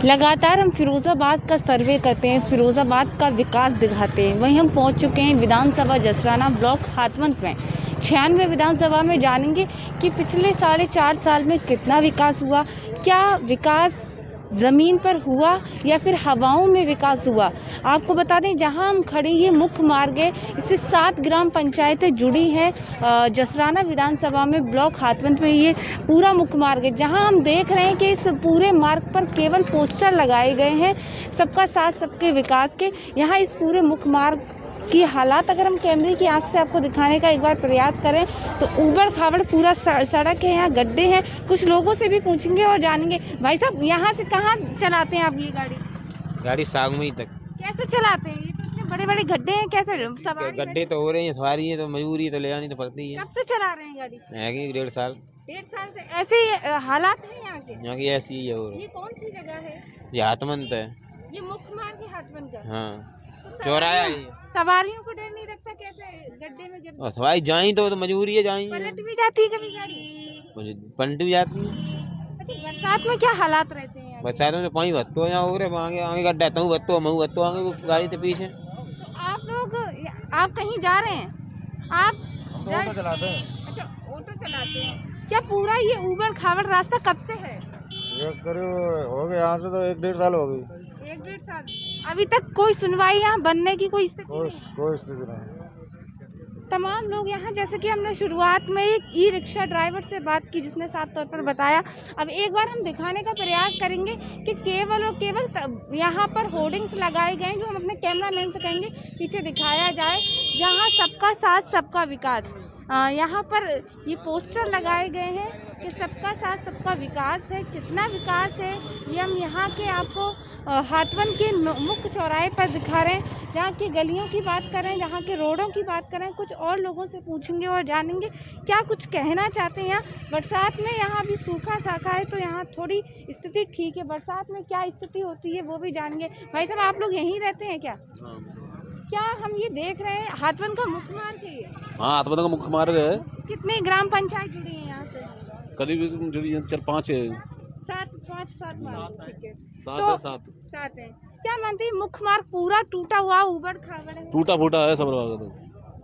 लगातार हम फिरोज़ाबाद का सर्वे करते हैं, फिरोज़ाबाद का विकास दिखाते हैं। वहीं हम पहुंच चुके हैं विधानसभा जसराना ब्लॉक हाथवंत में। 96 विधानसभा में जानेंगे कि पिछले 4.5 साल में कितना विकास हुआ, क्या विकास ज़मीन पर हुआ या फिर हवाओं में विकास हुआ। आपको बता दें, जहां हम खड़े ये मुख्य मार्ग है, इससे 7 ग्राम पंचायतें जुड़ी हैं। जसराना विधानसभा में ब्लॉक हाथवंत में ये पूरा मुख्य मार्ग है, जहां हम देख रहे हैं कि इस पूरे मार्ग पर केवल पोस्टर लगाए गए हैं सबका साथ सबके विकास के। यहाँ इस पूरे मुख्य मार्ग की हालात अगर हम कैमरे की आंख से आपको दिखाने का एक बार प्रयास करें तो ऊबड़ खाबड़ पूरा सड़क है, यहाँ गड्ढे हैं। कुछ लोगों से भी पूछेंगे और जानेंगे। भाई साहब, यहाँ से कहाँ चलाते हैं आप ये गाड़ी? सागमई तक। कैसे चलाते हैं? ये तो इतने बड़े बड़े गड्ढे हैं, कैसे सवारी? गड्ढे तो हो रहे हैं, सवारी है तो मजबूरी है तो ले आनी तो पड़ती है। कब से चला रहे हैं गाड़ी? 1.5 साल। 1.5 साल से ऐसे ही हालात हैं यहाँ के? यहाँ की ऐसी ही है। ये कौन सी जगह है? ये हाथवंत है। ये मुख्य मार्ग है हाथवंत का? हाँ, तो चौराहा है। सवारियों को डर नहीं लगता कैसे गड्ढे में गिर? सवारी जाई तो मजबूरी है, जाई पलट भी जाती है कभी गाड़ी? पलट भी जाती है। अच्छा, बरसात में क्या हालात रहते हैं? बरसातों में पानी भत्तो यहाँ हो रहे, आगे आगे गड्ढा तू भत्तो मऊ भत्तो आगे वो गाड़ी के पीछे। तो आप कहीं जा रहे हैं? आप ऑटो चलाते हैं। अच्छा, ऑटो चलाते हैं। क्या पूरा ये ऊबड़ खाबड़ रास्ता कब से है? ये करीब हो गए यहाँ से तो 1.5 साल हो गई। 1.5 साल। अभी तक कोई सुनवाई यहाँ बनने की कोई स्थिति नहीं? कोई स्थिति नहीं। तमाम लोग यहाँ, जैसे कि हमने शुरुआत में एक ई रिक्शा ड्राइवर से बात की जिसने साफ तौर पर बताया। अब एक बार हम दिखाने का प्रयास करेंगे कि केवल और केवल यहाँ पर होर्डिंग्स लगाए गए हैं, जो हम अपने कैमरामैन से कहेंगे पीछे दिखाया जाए, जहाँ सबका साथ सबका विकास। यहाँ पर ये पोस्टर लगाए गए हैं कि सबका साथ सबका विकास है। कितना विकास है ये हम यहाँ के आपको हाथवंत के मुख्य चौराहे पर दिखा रहे हैं। जहाँ की गलियों की बात करें, जहाँ के रोडों की बात करें, कुछ और लोगों से पूछेंगे और जानेंगे क्या कुछ कहना चाहते हैं। यहाँ बरसात में यहाँ भी सूखा साखा है तो यहाँ थोड़ी स्थिति ठीक है। बरसात में क्या स्थिति होती है वो भी जानेंगे। भाई साहब, आप लोग यहीं रहते हैं क्या? क्या हम ये देख रहे हैं हाथवंत का मुख्य मार्ग है ये? हाँ, हाथवंत का मुख्य मार्ग है। कितने ग्राम पंचायत जुड़ी है यहाँ से? करीब जुड़ी 4-5 है। 7 मार्ग, ठीक है। 7 है। क्या मानते हैं, मुख्य मार्ग पूरा टूटा हुआ ऊबड़ खाबड़ है? टूटा फूटा है सब।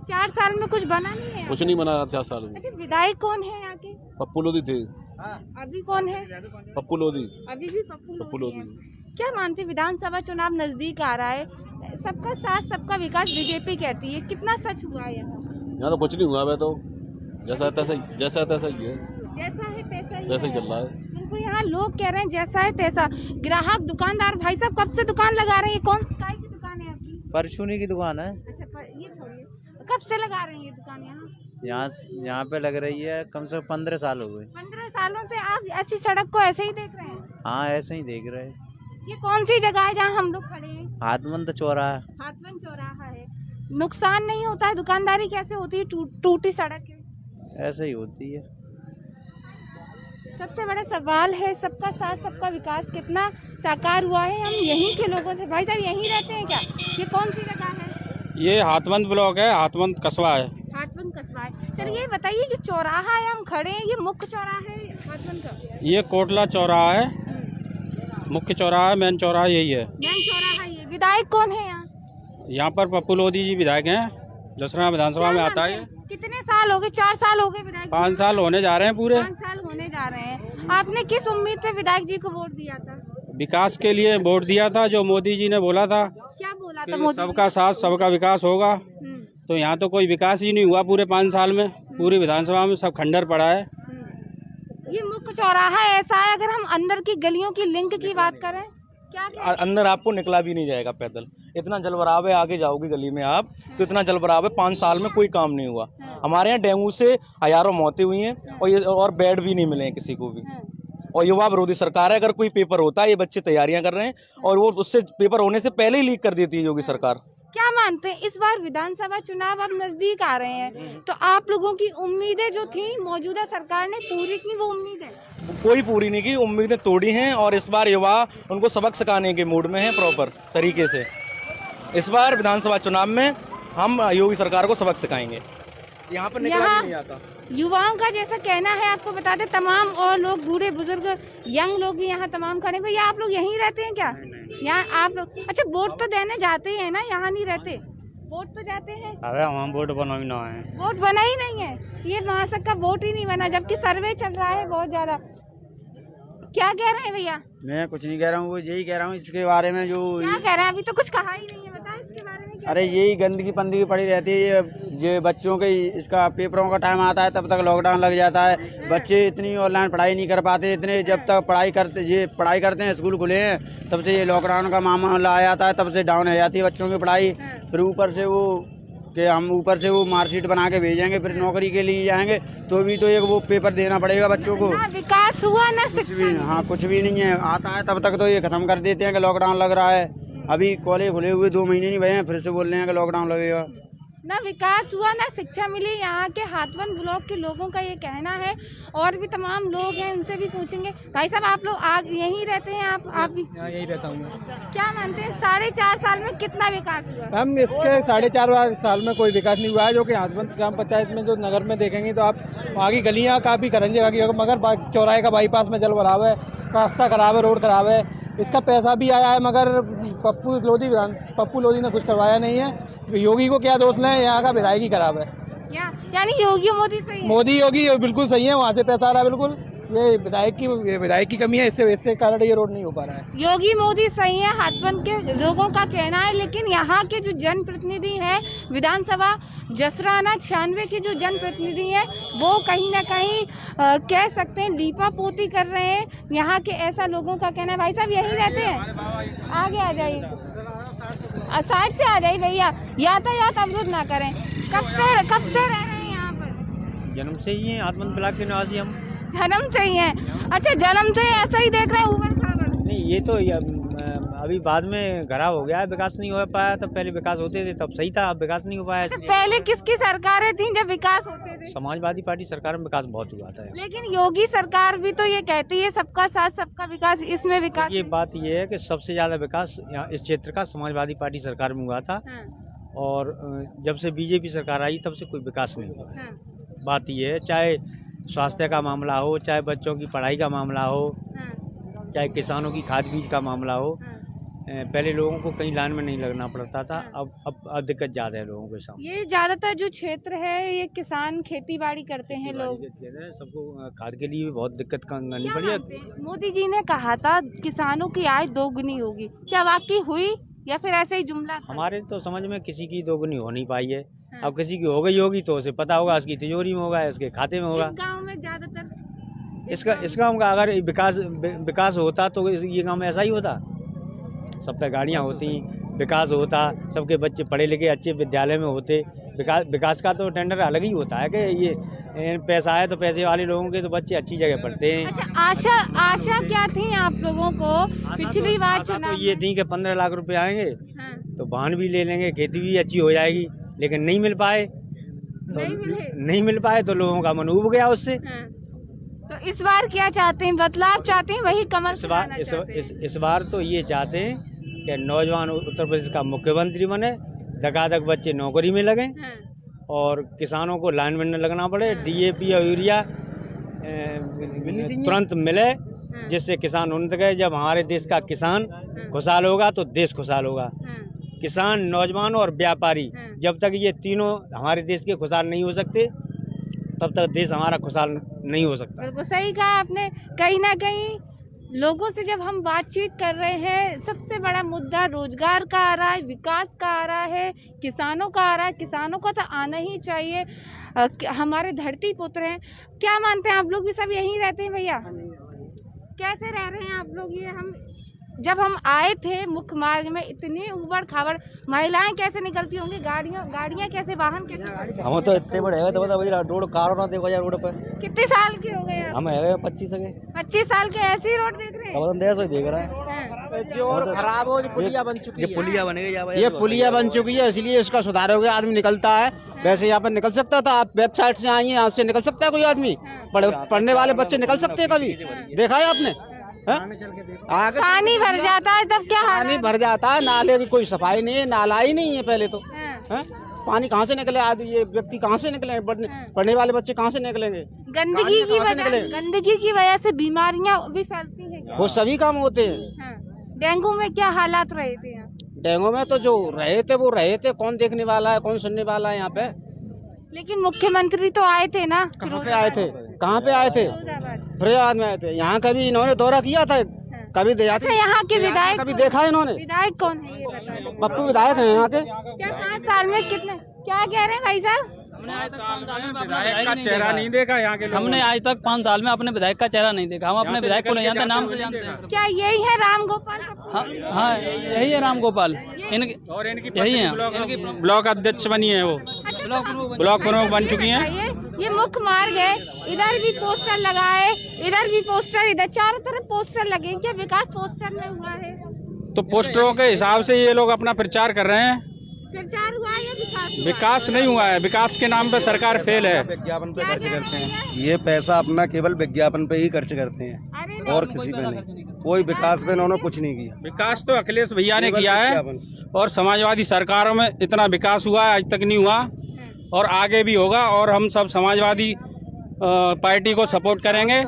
4 साल में कुछ बना नहीं है? कुछ नहीं बना 4 साल में। अच्छा, विधायक कौन है यहाँ के? पप्पू लोधी थे। अभी कौन है? पप्पू लोधी। अभी भी पप्पू लोधी लोधी। है। क्या मानते हैं, विधानसभा चुनाव नजदीक आ रहा है, सबका साथ सबका विकास बीजेपी कहती है, कितना सच हुआ है यहाँ? यहाँ तो कुछ नहीं हुआ है, तो जैसा है तैसा ही है। जैसा है तैसा ही चल रहा है। बिल्कुल, यहाँ लोग कह रहे हैं जैसा है तैसा। ग्राहक, दुकानदार, भाई साहब कब से दुकान लगा रहे हैं? कौन सी काय की दुकान है आपकी? परचूनी की दुकान है। अच्छा, ये छोड़िए, कब से लगा रहे हैं ये दुकान यहाँ? यहाँ पे लग रही है कम से कम 15 साल हो गए। 15 सालों से आप ऐसी सड़क को ऐसे ही देख रहे हैं? हाँ, ऐसे ही देख रहे हैं। ये कौन सी जगह है जहाँ हम लोग खड़े हैं? हाथवंत चौराहा। हाथवंत चौराहा है। नुकसान नहीं होता है? दुकानदारी कैसे होती है? टूटी सड़क है, ऐसे ही होती है। सबसे बड़ा सवाल है सबका साथ सबका विकास कितना साकार हुआ है। हम यहीं के लोगों से, भाई साहब यहीं रहते हैं क्या? ये कौन सी जगह है? ये हाथवंत ब्लॉक है, हाथवंत कस्बा है। हाथवंत कस्बा है। चलिए ये बताइए, ये चौराहा है हम खड़े हैं, ये मुख्य चौराहा है हाथवंत का? ये कोटला चौराहा है, मुख्य चौराहा, मेन चौराहा यही है। मेन चौराहा ये। विधायक कौन है यहाँ? यहाँ पर पप्पू लोधी जी विधायक हैं, जसराना विधानसभा में आता है। कितने साल हो गए? 4 साल हो गए विधायक? 5 साल होने जा रहे हैं पूरे। 5 साल होने जा रहे हैं। आपने किस उम्मीद पे विधायक जी को वोट दिया था? विकास के लिए वोट दिया था, जो मोदी जी ने बोला था। क्या बोला था कि मोदी? सबका साथ सबका विकास होगा। तो यहाँ तो कोई विकास ही नहीं हुआ पूरे 5 साल में। पूरी विधानसभा में सब खंडर पड़ा है। ये मुख्य चौराहा ऐसा है, अगर हम अंदर की गलियों की लिंक की बात करें, क्या अंदर आपको निकला भी नहीं जाएगा पैदल। इतना जलभराव है, आगे जाओगी गली में आप तो इतना जलभराव है। 5 साल में कोई काम नहीं हुआ। हमारे यहाँ डेंगू से हजारों मौतें हुई हैं और बेड भी नहीं मिले हैं किसी को भी। और युवा विरोधी सरकार है। अगर कोई पेपर होता है, ये बच्चे तैयारियां कर रहे हैं और वो उससे पेपर होने से पहले ही लीक कर देती है योगी सरकार। क्या मानते हैं, इस बार विधानसभा चुनाव अब नजदीक आ रहे हैं, तो आप लोगों की उम्मीदें जो थी मौजूदा सरकार ने पूरी की, वो उम्मीदें? कोई पूरी नहीं की, उम्मीदें तोड़ी हैं। और इस बार युवा उनको सबक सिखाने के मूड में है प्रॉपर तरीके से। इस बार विधानसभा चुनाव में हम योगी सरकार को सबक सिखाएंगे। यहाँ पर निकला यहाँ भी नहीं आता। युवाओं का जैसा कहना है, आपको बता दें तमाम और लोग बूढ़े बुजुर्ग यंग लोग भी यहाँ तमाम खड़े। भैया आप लोग यहीं रहते हैं क्या? यहाँ आप लोग अच्छा वोट तो देने जाते ही है ना, यहाँ नहीं रहते? वोट तो जाते हैं। अरे हम वोट बना भी ना है, वोट बना ही नहीं है, ये महासक का वोट ही नहीं बना, जबकि सर्वे चल रहा है बहुत ज्यादा। क्या कह रहे हैं भैया? मैं कुछ नहीं कह रहा हूँ, वो यही कह रहा हूँ इसके बारे में जो क्या कह रहे हैं? अभी तो कुछ कहा ही नहीं है, बताएं इसके बारे में क्या? अरे यही गंदगी पंदगी पड़ी रहती है। ये बच्चों के इसका पेपरों का टाइम आता है तब तक लॉकडाउन लग जाता है। बच्चे इतनी ऑनलाइन पढ़ाई नहीं कर पाते, इतने जब तक पढ़ाई करते हैं, स्कूल खुले हैं तब से ये लॉकडाउन का मामला आ जाता है, तब से डाउन हो जाती है बच्चों की पढ़ाई। फिर ऊपर से वो मार्कशीट बना के भेजेंगे, फिर नौकरी के लिए जाएंगे तो भी तो एक वो पेपर देना पड़ेगा बच्चों को। ना विकास हुआ ना कुछ शिक्षा। भी हाँ कुछ भी नहीं है, आता है तब तक तो ये खत्म कर देते हैं कि लॉकडाउन लग रहा है। अभी कॉलेज खुले हुए 2 महीने नहीं भरे हैं, फिर से बोल रहे हैं कि लॉकडाउन लगेगा। ना विकास हुआ ना शिक्षा मिली। यहाँ के हाथवन ब्लॉक के लोगों का ये कहना है, और भी तमाम लोग हैं, उनसे भी पूछेंगे। भाई साहब आप लोग यहीं रहते हैं? आप भी? यही रहता हूँ। क्या मानते हैं 4.5 साल में कितना विकास हुआ? हम इसके 4.5 साल में कोई विकास नहीं हुआ है। जो कि हाथवन ग्राम पंचायत में जो नगर में देखेंगे तो आप वहाँ की गलियाँ काफ़ी करंजे की, मगर चौराहे का बाईपास में जल भराव है, रास्ता खराब है, रोड खराब है। इसका पैसा भी आया है मगर पप्पू लोधी ने कुछ करवाया नहीं है। योगी को क्या दोष लें, यहाँ का विधायक ही खराब है। क्या यानी योगी मोदी सही है? मोदी योगी बिल्कुल सही है, वहाँ से पैसा आ रहा है बिल्कुल। ये विधायक की कमी है, इससे कारण ये रोड नहीं हो पा रहा है। योगी मोदी सही है, हाथवन के लोगों का कहना है। लेकिन यहाँ के जो जनप्रतिनिधि हैं विधानसभा जसराना 96 के जो जनप्रतिनिधि हैं वो कहीं ना कहीं कह सकते हैं लीपा पोती कर रहे हैं यहाँ के, ऐसा लोगों का कहना है। भाई साहब यहीं रहते हैं? आगे आ जाइए, साइड से आ जाइए भैया, यातायात अवरुद्ध ना करें। कब से रह रहे हैं यहाँ पर? जन्म से ही है हाथवन ब्लॉक के निवासी हम। जन्म चाहिए? अच्छा जन्म से ऐसा ही देख रहे हैं उबड़ खाबड़? नहीं, ये तो अभी बाद में खराब हो गया है, विकास नहीं हो पाया। तब पहले विकास होते थे तब सही था, अब विकास नहीं हो पाया। अच्छा, पहले किसकी सरकारें थी जब विकास होते थे? समाजवादी पार्टी सरकार में विकास बहुत हुआ था। लेकिन योगी सरकार भी तो ये कहती है सबका साथ सबका विकास, इसमें विकास ये बात ये है कि सबसे ज्यादा विकास यहाँ इस क्षेत्र का समाजवादी पार्टी सरकार में हुआ था। हाँ, और जब से बीजेपी सरकार आई तब से कोई विकास नहीं हुआ। हाँ, बात ये है, चाहे स्वास्थ्य का मामला हो, चाहे बच्चों की पढ़ाई का मामला हो, हाँ, चाहे किसानों की खाद बीज का मामला हो। हाँ। पहले लोगों को कहीं लाइन में नहीं लगना पड़ता था, अब दिक्कत ज़्यादा है लोगों के सामने। ये ज्यादातर जो क्षेत्र है ये किसान खेती बाड़ी करते हैं लोग। सबको खाद के लिए भी बहुत दिक्कत करनी क्या पड़ी मानते हैं? मोदी जी ने कहा था किसानों की आय दोगुनी होगी, क्या वाकई हुई या फिर ऐसे ही जुमला था? हमारे तो समझ में किसी की दोगुनी हो नहीं पाई है। हाँ। अब किसी की हो गई होगी तो उसे पता होगा, उसकी तिजोरी में होगा, उसके खाते में होगा। इस गांव में ज्यादातर इस गाँव का अगर विकास होता तो ये गाँव में ऐसा ही होता। सब पे गाड़ियाँ होती, विकास होता, सबके बच्चे पढ़े लिखे अच्छे विद्यालय में होते। विकास का तो टेंडर अलग ही होता है कि ये पैसा आए तो पैसे वाले लोगों के तो बच्चे अच्छी जगह पढ़ते हैं। अच्छा, आशा क्या थी आप लोगों को पिछली बार आशा चुनाव तो ये थी कि 15 लाख रुपए आएंगे हाँ, तो वाहन भी ले लेंगे, खेती भी अच्छी हो जाएगी, लेकिन नहीं मिल पाए। नहीं मिल पाए तो लोगों का मन उब गया उससे। हाँ। तो इस बार क्या चाहते हैं? बदलाव चाहते हैं? वही कमल खिलाना चाहते हैं? इस बार तो ये चाहते हैं कि नौजवान उत्तर प्रदेश का मुख्यमंत्री बने, धकाधक बच्चे नौकरी में लगें हाँ, और किसानों को लाइन में न लगना पड़े, डीएपी और यूरिया तुरंत मिले, जिससे किसान उन्नत गए। जब हमारे देश का किसान खुशहाल होगा तो देश खुशहाल होगा। हाँ, किसान, नौजवान और व्यापारी, जब तक ये तीनों हमारे देश के खुशहाल नहीं हो सकते तब तक देश हमारा खुशहाल नहीं हो सकता। बिल्कुल सही कहा आपने। कहीं ना कहीं लोगों से जब हम बातचीत कर रहे हैं, सबसे बड़ा मुद्दा रोजगार का आ रहा है, विकास का आ रहा है, किसानों का आ रहा है। किसानों का तो आना ही चाहिए, हमारे धरती पुत्र हैं। क्या मानते हैं आप लोग भी सब यहीं रहते हैं भैया? कैसे रह रहे हैं आप लोग? ये हम जब हम आए थे मुख्य मार्ग में इतनी उबड़ खाबड़, महिलाएं कैसे निकलती होंगी, गाड़ियां कैसे, वाहन कैसे? हम तो इतने बड़े हैं तो बता रोड कार ना देखो रोड पर। कितने साल के हो गए आप? हम है 25 के 25 साल के ऐसी रोड देख रहे हैं? देख रहे हैं। हाँ। जो और खराब हो, पुलिया बन चुकी है। पुलिया बनेगा, ये पुलिया बन चुकी है, इसलिए इसका सुधार हो गया, आदमी निकलता है। वैसे यहाँ पर निकल सकता था, आप वेबसाइट से आई हैं, यहाँ से निकल सकता है कोई आदमी? पढ़ने वाले बच्चे निकल सकते हैं? कभी देखा है आपने? आगे पानी भर जाता है तब क्या हाल पानी भर जाता है, नाले की कोई सफाई नहीं है, नाला ही नहीं है पहले तो। है? हैं? पानी कहाँ से निकले? आदि ये व्यक्ति कहाँ से निकले? पढ़ने वाले बच्चे कहाँ से निकलेंगे? गंदगी की वजह से बीमारियां भी फैलती हैं। वो सभी काम होते हैं। हाँ। डेंगू में क्या हालात रहे थे यहाँ? डेंगू में तो जो रहे थे वो रहे थे, कौन देखने वाला है, कौन सुनने वाला है यहाँ पे? लेकिन मुख्यमंत्री तो आए थे ना। कहाँ पे आए थे? कहाँ पे आए थे? फिरोजाबाद में आए थे। यहाँ कभी इन्होंने दौरा किया था? कभी अच्छा, यहाँ के विधायक कभी देखा है इन्होंने? विधायक कौन है ये बता दो। पप्पू विधायक है यहाँ के। क्या 5 साल में कितने, क्या कह रहे हैं भाई साहब? विधायक का चेहरा नहीं देखा यहाँ के लोगों हमने आज तक 5 साल में अपने विधायक का चेहरा नहीं देखा। हम अपने विधायक को नहीं जानते, नाम से जानते हैं। क्या यही है राम गोपाल? हाँ, यही है राम गोपाल। और इनकी यही है, ब्लॉक अध्यक्ष बनी है, वो ब्लॉक प्रमुख बन चुकी हैं। ये मुख्य मार्ग है, इधर भी पोस्टर लगाए, इधर भी पोस्टर, इधर चारों तरफ पोस्टर लगे। क्या विकास पोस्टर में हुआ है? तो पोस्टरों के हिसाब से ये लोग अपना प्रचार कर रहे हैं। प्रचार हुआ है या विकास हुआ? विकास नहीं हुआ है, विकास के नाम पे सरकार फेल है। विज्ञापन पे खर्च करते हैं, ये पैसा अपना केवल विज्ञापन पे ही खर्च करते हैं और किसी पे नहीं। कोई विकास पे इन्होंने कुछ नहीं किया। विकास तो अखिलेश भैया ने किया है और समाजवादी सरकारों में इतना विकास हुआ है, आज तक नहीं हुआ और आगे भी होगा। और हम सब समाजवादी पार्टी को सपोर्ट करेंगे।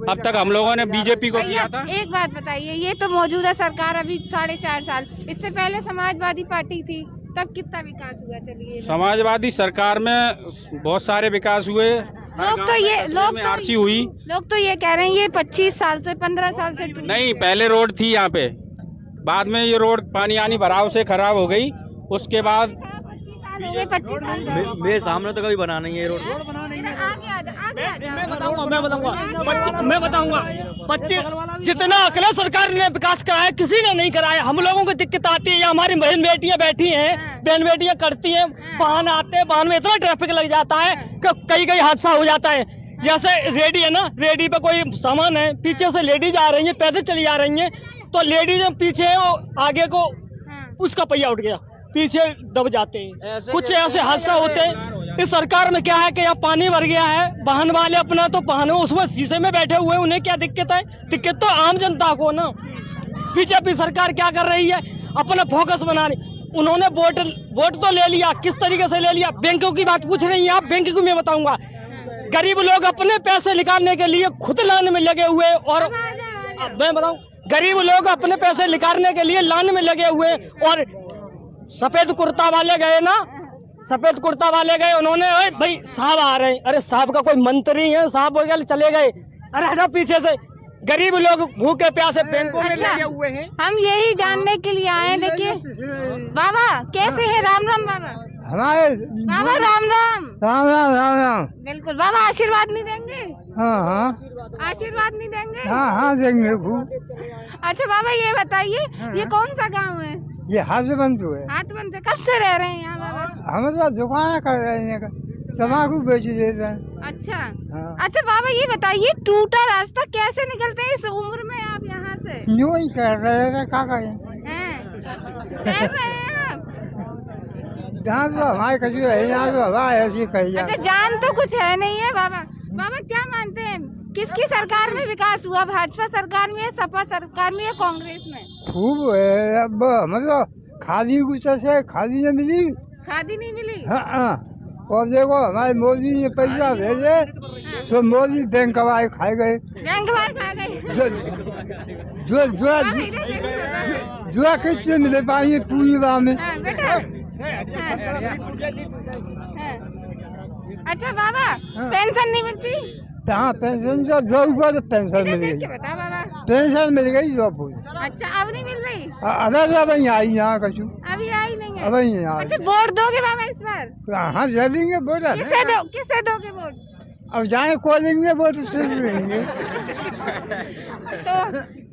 अब तक हम लोगों ने बीजेपी को किया था। एक बात बताइए, ये तो मौजूदा सरकार अभी 4.5 साल, इससे पहले समाजवादी पार्टी थी, तब कितना विकास हुआ? चलिए, समाजवादी सरकार में बहुत सारे विकास हुए। लोग तो ये कह रहे हैं ये 25 साल से 15 साल से नहीं, पहले रोड थी यहाँ पे, बाद में ये रोड पानी आनी भराव से खराब हो गई। उसके बाद 25 साल मेरे सामने तो कभी बना नहीं है रोड। मैं बताऊंगा 25 जितना अखिलेश सरकार ने विकास कराया किसी ने नहीं कराया। हम लोगों को दिक्कत आती है, हमारी बहन बेटियां बैठी हैं, बहन बेटियां करती हैं, वाहन आते हैं, वाहन में इतना ट्रैफिक लग जाता है कि कई हादसा हो जाता है। जैसे रेडी है ना, रेडी पे कोई सामान है, पीछे से लेडीज आ रही है, पैदल चली आ रही है, तो लेडीज पीछे है, आगे को उसका पहिया उठ गया, पीछे दब जाते हैं। कुछ ऐसे हादसा होते हैं। इस सरकार में क्या है कि यहाँ पानी भर गया है, वाहन वाले अपना तो वाहन उसमें शीशे में बैठे हुए, उन्हें क्या दिक्कत है? दिक्कत तो आम जनता को ना। बीजेपी सरकार क्या कर रही है? अपना फोकस बनाने, उन्होंने वोट तो ले लिया, किस तरीके से ले लिया? बैंकों की बात पूछ रही हैं आप, बैंक को मैं बताऊंगा। गरीब लोग अपने पैसे निकालने के लिए खुद लाइन में लगे हुए, और मैं बताऊं, गरीब लोग अपने पैसे निकालने के लिए लाइन में लगे हुए, और सफेद कुर्ता वाले गए ना, सफेद कुर्ता वाले गए, उन्होंने भाई साहब आ रहे हैं, अरे साहब का कोई मंत्री है, साहब वगैरह चले गए, अरे हटा पीछे से। गरीब लोग भूखे प्यासे बैंकों में लगे हुए हैं। हम यही जानने के लिए आए। देखिए बाबा कैसे है? राम राम बाबा। हमारे बाबा राम राम। राम राम राम राम। बिल्कुल बाबा, आशीर्वाद नहीं देंगे? हाँ हाँ आशीर्वाद नहीं देंगे? हाँ हाँ देंगे। अच्छा बाबा ये बताइए, ये कौन सा गांव है? ये हाथबंधु है। हाथबंधु। कब से रह रहे हैं यहाँ बाबा? हम तो दुकान कर रहे हैं, तम्बाकू बेच देते हैं। अच्छा हाँ। अच्छा बाबा ये बताइए, टूटा रास्ता कैसे निकलते हैं इस उम्र में आप यहाँ से? यूं ही कर रहे थे, क्या करें? तैर रहे हैं आप? जहाँ तो हमारे कभी है, यहाँ तो हवा ऐसी कही अच्छा, जान तो कुछ है नहीं है बाबा। बाबा क्या मानते हैं, किसकी सरकार में विकास हुआ? भाजपा सरकार में, सपा सरकार में या कांग्रेस में? खूब है। अब मतलब खादी कुछ से खादी नहीं मिली। खादी नहीं मिली? हाँ। और देखो हमारे मोदी ने पैसा भेजे तो मोदी बैंक कमाए खाए गए। बैंक वाले खा गए। जुआ कितने मिले पाएंगे पूरी बार में? बेटा अच्छा बाबा, पेंशन नहीं मिलती? हाँ पेंशन तो 2 रुपये तो पेंशन मिल गई। बता बाबा, पेंशन मिल गई 2 फूल। अच्छा अब नहीं मिल रही? अरे सब आई यहाँ कछु अभी आई नहीं है। अब नहीं आई। अच्छा वोट दोगे बाबा इस बार? हाँ दे देंगे वोट। किसे दोगे वोट? अब जाए को देंगे वोट से देंगे। तो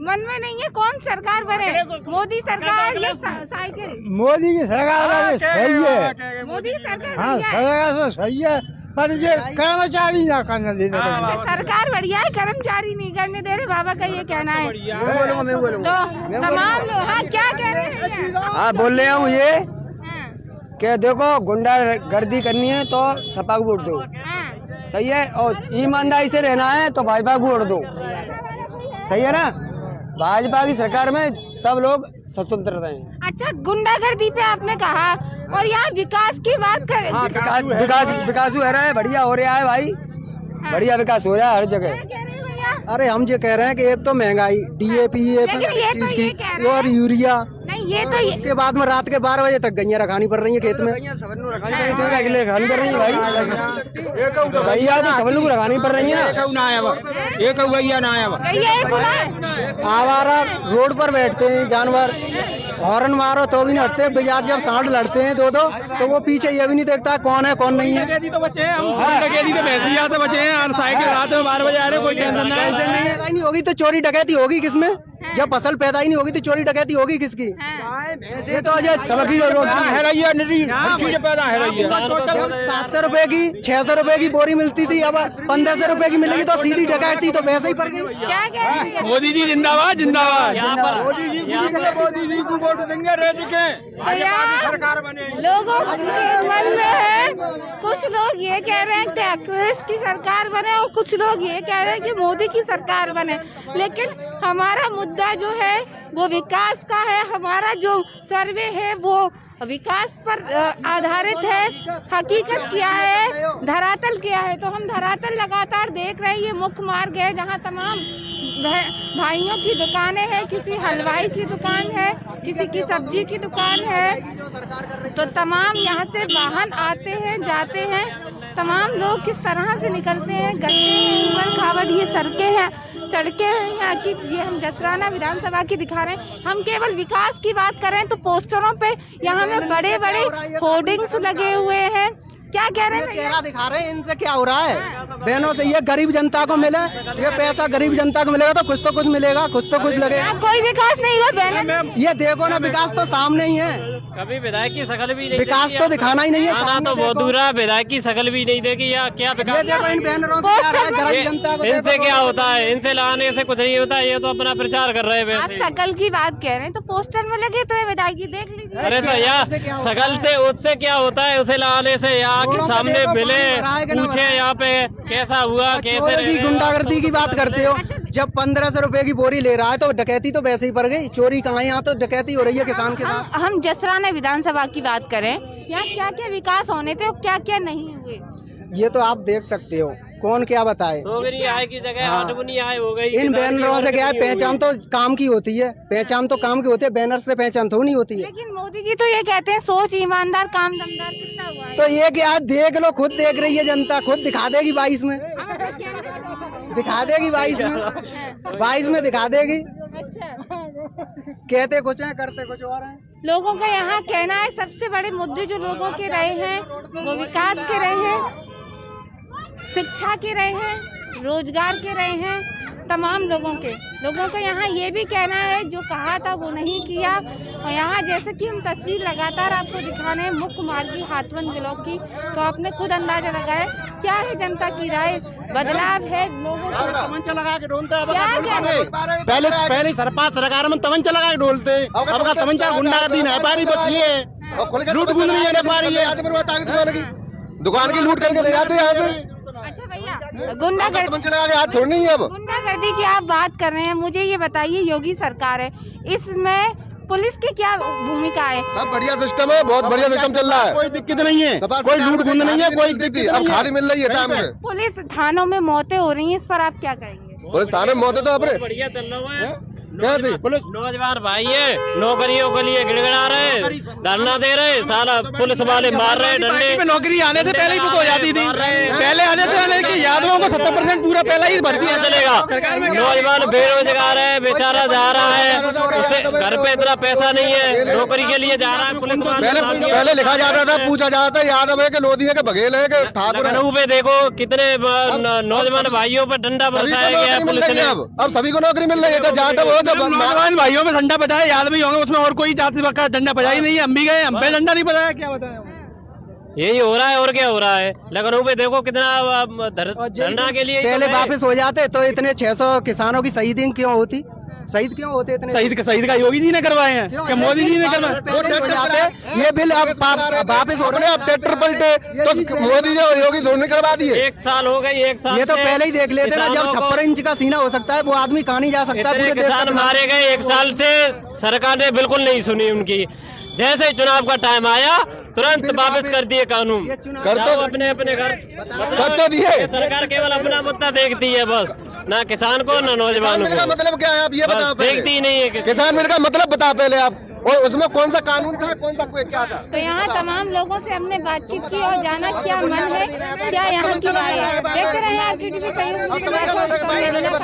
मन में नहीं है कौन सरकार बने, मोदी सरकार या साइकिल? मोदी की सरकार सही है। मोदी सरकार हाँ सरकार तो सही है, पर ये कर्मचारी ना करने देते। सरकार बढ़िया है, कर्मचारी नहीं करने दे रहे, बाबा का ये कहना है। मैं बोलूँगा तो तमाम लोग हाँ क्या कह रहे हैं? हाँ बोल रहे हूँ ये कि देखो गुंडागर्दी करनी है तो सपा को वोट दो, सही है, और ईमानदारी से रहना है तो भाजपा को वोट दो, सही है ना। भाजपा की सरकार में सब लोग स्वतंत्र रहे। अच्छा गुंडागर्दी पे आपने कहा, और यहाँ विकास की बात करें। हाँ, विकास हो रहा है, बढ़िया हो रहा है भाई, बढ़िया विकास हो रहा है हर जगह। क्या कह रहे हैं भैया? अरे हम ये कह रहे हैं कि एक तो महंगाई DAP लेकिन ये तो चीज ये की कह रहे हैं- और यूरिया, नहीं ये तो उसके बाद में रात के 12 बजे तक गैया रखानी पड़ रही है खेत में, रखानी पड़ रही है भाई, गैया तो सब लोग रखानी पड़ रही है ना। आवारा रोड पर बैठते हैं जानवर, हॉर्न मारो तो भी नहीं हटते, बाजार जब सांड लड़ते हैं दो तो वो पीछे ये भी नहीं देखता कौन है कौन नहीं है। तो बचे हैं हम, डकैती तो भैंसी आते बचे हैं, साइकिल रात में 12 बजे आ रहे, कोई टेंशन नहीं होगी तो चोरी डकैती होगी किसमें? जब फसल पैदा ही नहीं होगी तो चोरी डकैती होगी किसकी? ये तो अजय सबक ही है रही है, पैदा है रही है। 700 रुपए की 600 रुपए की बोरी मिलती थी, अब 1500 रुपए की मिलेगी तो सीधी डकैती तो वैसे ही पड़ गई। क्या कह रहे हैं? मोदी जी जिंदाबाद जिंदाबाद। लोगों के मन में है, कुछ लोग ये कह रहे हैं कि कांग्रेस की सरकार बने और कुछ लोग ये कह रहे हैं कि मोदी की सरकार बने, लेकिन हमारा मुद्दा जो है वो विकास का है। हमारा जो सर्वे है वो विकास पर आधारित है। हकीकत क्या है, धरातल क्या है, तो हम धरातल लगातार देख रहे हैं। ये मुख्य मार्ग है जहाँ तमाम भाइयों की दुकानें हैं, किसी हलवाई की दुकान है, किसी की सब्जी की दुकान है, तो तमाम यहाँ से वाहन आते हैं जाते हैं, तमाम लोग किस तरह से निकलते हैं, गड्ढे हैं, ऊबड़ खाबड़ ये सड़कें हैं यहाँ की। ये हम जसराना विधानसभा की दिखा रहे हैं। हम केवल विकास की बात करें तो पोस्टरों पे यहाँ में बड़े बड़े होर्डिंग्स लगे हुए हैं। क्या कह रहे हैं? चेहरा दिखा रहे हैं, इनसे क्या हो रहा है? बहनों से ये गरीब जनता को मिले, ये पैसा गरीब जनता को मिलेगा तो कुछ मिलेगा, कुछ तो कुछ लगेगा। कोई विकास नहीं हुआ बहन। ये देखो ना, विकास तो सामने ही है, कभी विधायक की शकल भी नहीं विकास तो दिखाना ही नहीं है। आना तो बहुत दूर है, विधायक की शकल भी नहीं देगी या क्या विकास? ये देखो इन बैनरों से क्या रहा है, गरीब जनता को इनसे क्या होता है? इनसे लगाने से कुछ नहीं होता, ये तो अपना प्रचार कर रहे हैं। आप शकल की बात कह रहे हैं तो पोस्टर में लगे तो ये विधायक देख लीजिए। अरे तो यार शकल से उससे क्या होता है? उसे लगाने से यहाँ के सामने मिले, पूछे यहाँ पे कैसा हुआ, कैसे गुंडागर्दी की बात करते हो। जब 1500 रुपए की बोरी ले रहा है तो डकैती तो वैसे ही पड़ गई, चोरी कहाँ है? यहाँ तो डकैती हो रही है किसान के साथ। हम जसराना विधानसभा की बात करें, यहाँ क्या क्या विकास होने थे और क्या क्या नहीं हुए, ये तो आप देख सकते हो, कौन क्या बताए। आय की जगह हटबुनी आय हो गई। इन बैनरों से क्या है, पहचान तो काम की होती है, पहचान तो काम की होती है, बैनर से पहचान तो नहीं होती है। लेकिन मोदी जी तो ये कहते हैं सोच ईमानदार काम दमदार, कितना हुआ है? तो ये क्या देख लो, खुद देख रही है जनता, खुद दिखा देगी 22 में, दिखा देगी 22 में दिखा देगी। अच्छा, कहते कुछ है करते कुछ और है। लोगों का यहाँ कहना है सबसे बड़े मुद्दे जो लोगों के रहे हैं वो विकास के रहे हैं, शिक्षा के रहे हैं, रोजगार के रहे हैं, तमाम लोगों का यहाँ ये भी कहना है जो कहा था वो नहीं किया। और यहाँ जैसे कि हम तस्वीर लगातार आपको दिखाने हैं मुख्य मार्ग की हाथवन ब्लॉक की, तो आपने खुद अंदाजा लगाया क्या है जनता की राय, बदलाव है लोगों को। तमंचा लगा के ढोलते हैं, क्या क्या पहले सरपंच सरकार में तमंचा लगा के ढोलते, अब का तमंचा गुंडागर्दी नहीं पा रही, बस ये लूट गुंड नहीं पा रही है, दुकान की लूट करके ले जाते हैं यहाँ से। अच्छा भैया, गुंडागर्दी लगा के हाथ थोड़ी नहीं है अब। गुंडागर्दी की आप बात कर रहे हैं, मुझे ये बताइए योगी सरकार है, इसमें पुलिस की क्या भूमिका है? सब बढ़िया सिस्टम है, बहुत बढ़िया सिस्टम चल रहा है, कोई दिक्कत नहीं है, कोई लूट गुंड नहीं है, कोई दिक्कत। अब खादी मिल रही है टाइम पे। पुलिस थानों में मौतें हो रही हैं, इस पर आप क्या कहेंगे? पुलिस थाने में मौत तो अपने बढ़िया चल रहा है। कैसे पुलिस नौजवान भाई है, नौकरियों के लिए गिड़गिड़ा रहे, धरना दे रहे, साला पुलिस वाले मार रहे, डंडे पे नौकरी आने से पहले ही बुक हो जाती थी, पहले आने से कि यादवों को 70% पूरा पहले ही भर्ती चलेगा। नौजवान बेरोजगार है, बेचारा जा रहा है, उसे घर पे इतना पैसा नहीं है, नौकरी के लिए जा रहा है। पुलिस पहले लिखा जाता था, पूछा जाता था यादव है कि लोधी है कि बघेल है कि ठाकुर है। पे देखो कितने नौजवान भाइयों पर डंडा बरसाया गया है पुलिस ने। अब सभी को नौकरी मिल रही है, जाट वो नौजवान भाइयों में झंडा बजाया, याद भी होंगे उसमें, और कोई जाति का झंडा बजा ही नहीं है। हम भी गए, हम पे झंडा नहीं बजाया, क्या बताया? यही हो रहा है और क्या हो रहा है। लखनऊ पे देखो कितना धरना के लिए पहले वापस हो जाते तो इतने 600 किसानों की शहीदी क्यों होती? शहीद क्यों होते इतने? शहीद का योगी जी ने करवाए हैं क्या मोदी जी ने करवाए? ये बिल अब वापस हो रहे हैं, अब ट्रैक्टर पलटे तो मोदी जी और योगी दोनों ने करवा दिए। 1 साल हो गई, 1 साल ये तो पहले ही देख लेते ना, जब 56 इंच का सीना हो सकता है वो आदमी कहाँ नहीं जा सकता। पूरे देश किसान मारे गए 1 साल से, सरकार ने बिल्कुल नहीं सुनी उनकी। जैसे ही चुनाव का टाइम आया तुरंत वापस कर दिए कानून। कर जाओ तो अपने अपने घर। कर तो दिए। सरकार केवल अपना मुद्दा देखती है बस, ना किसान को ना नौजवानों किसान बिल का को। मतलब क्या है आप ये बताओ पहले। देखती ही नहीं है किसान बिल का मतलब बताओ पहले आप, और उसमें कौन सा कानून था, कौन सा क्या था। तो यहाँ तमाम लोगों से हमने बातचीत की और जाना क्या मन है, क्या यहाँ की राय है। देखते रहे RKTV संयुक्त मीडिया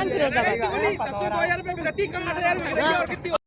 फिरोजाबाद।